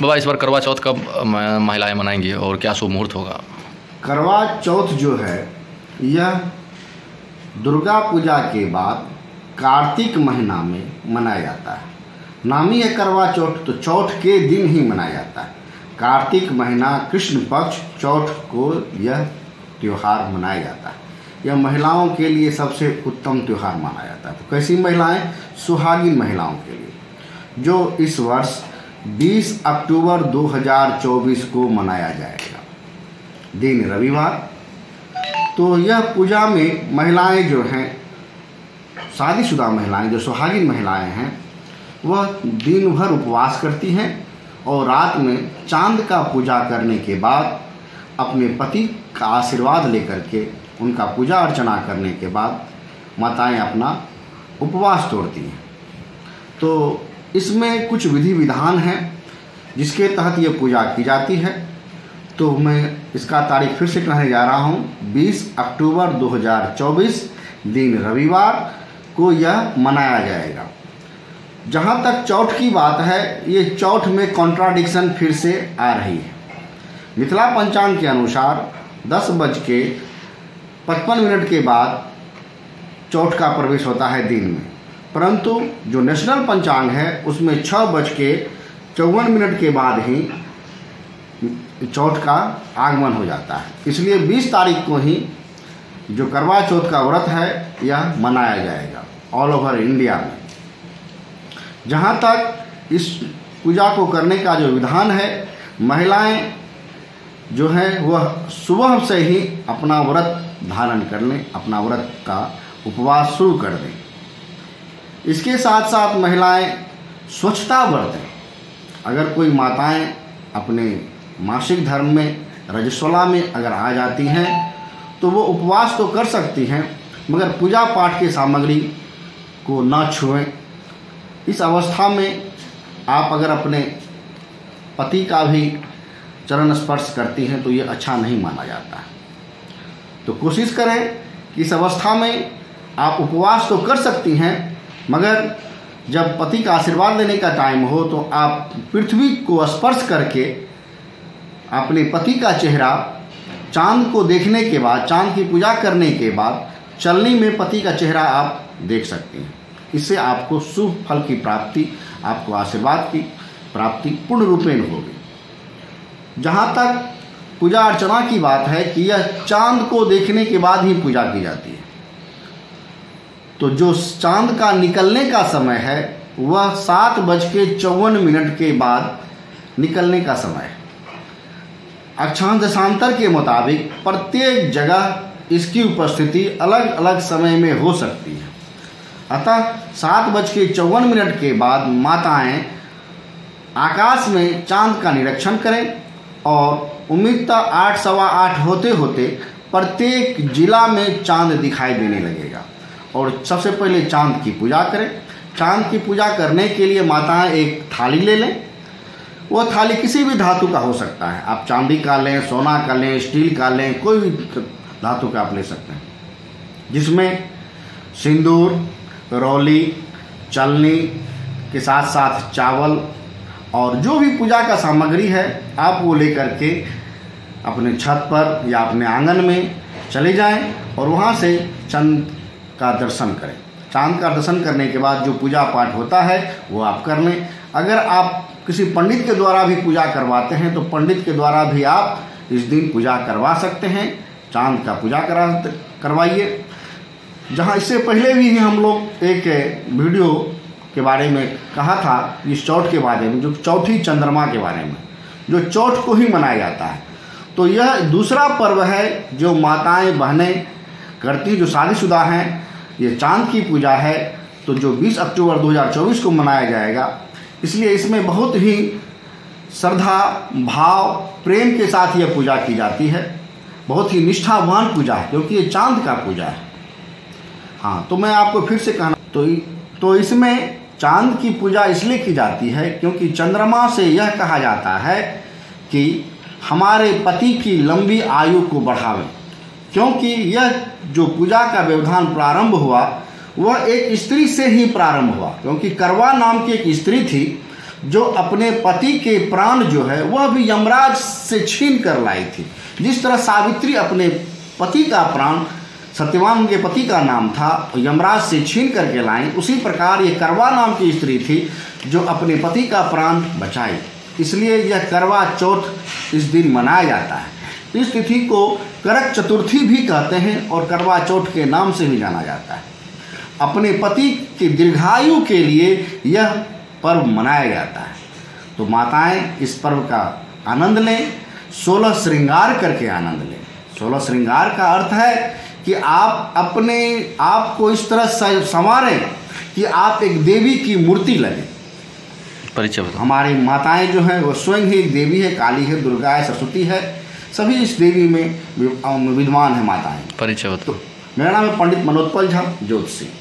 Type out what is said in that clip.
बाबा इस बार करवा चौथ कब महिलाएं मनाएंगी और क्या शुभ मुहूर्त होगा? करवा चौथ जो है यह दुर्गा पूजा के बाद कार्तिक महीना में मनाया जाता है। नाम ही है करवा चौथ, तो चौथ के दिन ही मनाया जाता है। कार्तिक महीना कृष्ण पक्ष चौथ को यह त्यौहार मनाया जाता है। यह महिलाओं के लिए सबसे उत्तम त्यौहार माना जाता है। तो कैसी महिलाएं? सुहागिन महिलाओं के लिए, जो इस वर्ष 20 अक्टूबर 2024 को मनाया जाएगा, दिन रविवार। तो यह पूजा में महिलाएं जो हैं, शादीशुदा महिलाएं जो सुहागिन महिलाएं हैं, वह दिन भर उपवास करती हैं और रात में चांद का पूजा करने के बाद अपने पति का आशीर्वाद लेकर के उनका पूजा अर्चना करने के बाद माताएं अपना उपवास तोड़ती हैं। तो इसमें कुछ विधि विधान हैं जिसके तहत ये पूजा की जाती है। तो मैं इसका तारीख फिर से कहने जा रहा हूँ, 20 अक्टूबर 2024 दिन रविवार को यह मनाया जाएगा। जहाँ तक चौथ की बात है, ये चौथ में कॉन्ट्राडिक्शन फिर से आ रही है। मिथिला पंचांग के अनुसार 10:55 के बाद चौथ का प्रवेश होता है दिन में, परंतु जो नेशनल पंचांग है उसमें 6:54 के बाद ही चौथ का आगमन हो जाता है। इसलिए 20 तारीख को ही जो करवा चौथ का व्रत है यह मनाया जाएगा ऑल ओवर इंडिया में। जहाँ तक इस पूजा को करने का जो विधान है, महिलाएं जो है वह सुबह से ही अपना व्रत धारण कर लें, अपना व्रत का उपवास शुरू कर दें। इसके साथ साथ महिलाएं स्वच्छता बरतें। अगर कोई माताएं अपने मासिक धर्म में रजस्वला में अगर आ जाती हैं तो वो उपवास तो कर सकती हैं, मगर पूजा पाठ की सामग्री को न छुएं। इस अवस्था में आप अगर अपने पति का भी चरण स्पर्श करती हैं तो ये अच्छा नहीं माना जाता है। तो कोशिश करें कि इस अवस्था में आप उपवास तो कर सकती हैं, मगर जब पति का आशीर्वाद लेने का टाइम हो तो आप पृथ्वी को स्पर्श करके अपने पति का चेहरा चांद को देखने के बाद, चांद की पूजा करने के बाद चलनी में पति का चेहरा आप देख सकते हैं। इससे आपको शुभ फल की प्राप्ति, आपको आशीर्वाद की प्राप्ति पूर्ण रूपेण होगी। जहाँ तक पूजा अर्चना की बात है कि यह चांद को देखने के बाद ही पूजा की जाती है। तो जो चांद का निकलने का समय है वह 7:54 के बाद निकलने का समय है। अक्षांश देशांतर के मुताबिक प्रत्येक जगह इसकी उपस्थिति अलग अलग समय में हो सकती है। अतः 7:54 के बाद माताएं आकाश में चांद का निरीक्षण करें और उम्मीदतः 8, सवा 8 होते होते प्रत्येक जिला में चांद दिखाई देने लगेगा। और सबसे पहले चांद की पूजा करें। चांद की पूजा करने के लिए माताएं एक थाली ले लें। वह थाली किसी भी धातु का हो सकता है, आप चांदी का लें, सोना का लें, स्टील का लें, कोई भी धातु का आप ले सकते हैं, जिसमें सिंदूर, रौली, चलनी के साथ साथ चावल और जो भी पूजा का सामग्री है आप वो लेकर के अपने छत पर या अपने आंगन में चले जाएं और वहाँ से चांद का दर्शन करें। चांद का दर्शन करने के बाद जो पूजा पाठ होता है वो आप कर लें। अगर आप किसी पंडित के द्वारा भी पूजा करवाते हैं तो पंडित के द्वारा भी आप इस दिन पूजा करवा सकते हैं। चांद का पूजा करवाइए। जहाँ इससे पहले भी हम लोग एक वीडियो के बारे में कहा था, इस चौथ के बारे में, जो चौथी चंद्रमा के बारे में, जो चौथ को ही मनाया जाता है। तो यह दूसरा पर्व है जो माताएं बहनें करती, जो शादीशुदा हैं। ये चांद की पूजा है, तो जो 20 अक्टूबर 2024 को मनाया जाएगा। इसलिए इसमें बहुत ही श्रद्धा, भाव, प्रेम के साथ यह पूजा की जाती है। बहुत ही निष्ठावान पूजा है क्योंकि ये चांद का पूजा है। हाँ, तो मैं आपको फिर से कहना, तो इसमें चांद की पूजा इसलिए की जाती है क्योंकि चंद्रमा से यह कहा जाता है कि हमारे पति की लंबी आयु को बढ़ावें। क्योंकि यह जो पूजा का व्यवधान प्रारंभ हुआ वह एक स्त्री से ही प्रारंभ हुआ, क्योंकि करवा नाम की एक स्त्री थी। जो अपने पति के प्राण जो है वह भी यमराज से छीन कर लाई थी। जिस तरह सावित्री अपने पति का प्राण, सत्यवान के पति का नाम था, यमराज से छीन करके लाई, उसी प्रकार ये करवा नाम की स्त्री थी जो अपने पति का प्राण बचाई। इसलिए यह करवा चौथ इस दिन मनाया जाता है। इस तिथि को करक चतुर्थी भी कहते हैं और करवा चौथ के नाम से भी जाना जाता है। अपने पति की दीर्घायु के लिए यह पर्व मनाया जाता है। तो माताएं इस पर्व का आनंद लें, 16 श्रृंगार करके आनंद लें। 16 श्रृंगार का अर्थ है कि आप अपने आप को इस तरह संवारें कि आप एक देवी की मूर्ति लगें। परिचय हमारी माताएं जो हैं वो स्वयं ही एक देवी है, काली है, दुर्गा है, सरस्वती है, सभी इस देवी में विद्वान है माताएं। परिचय तो मेरा नाम है पंडित मनोत्पल झा, ज्योतिषी।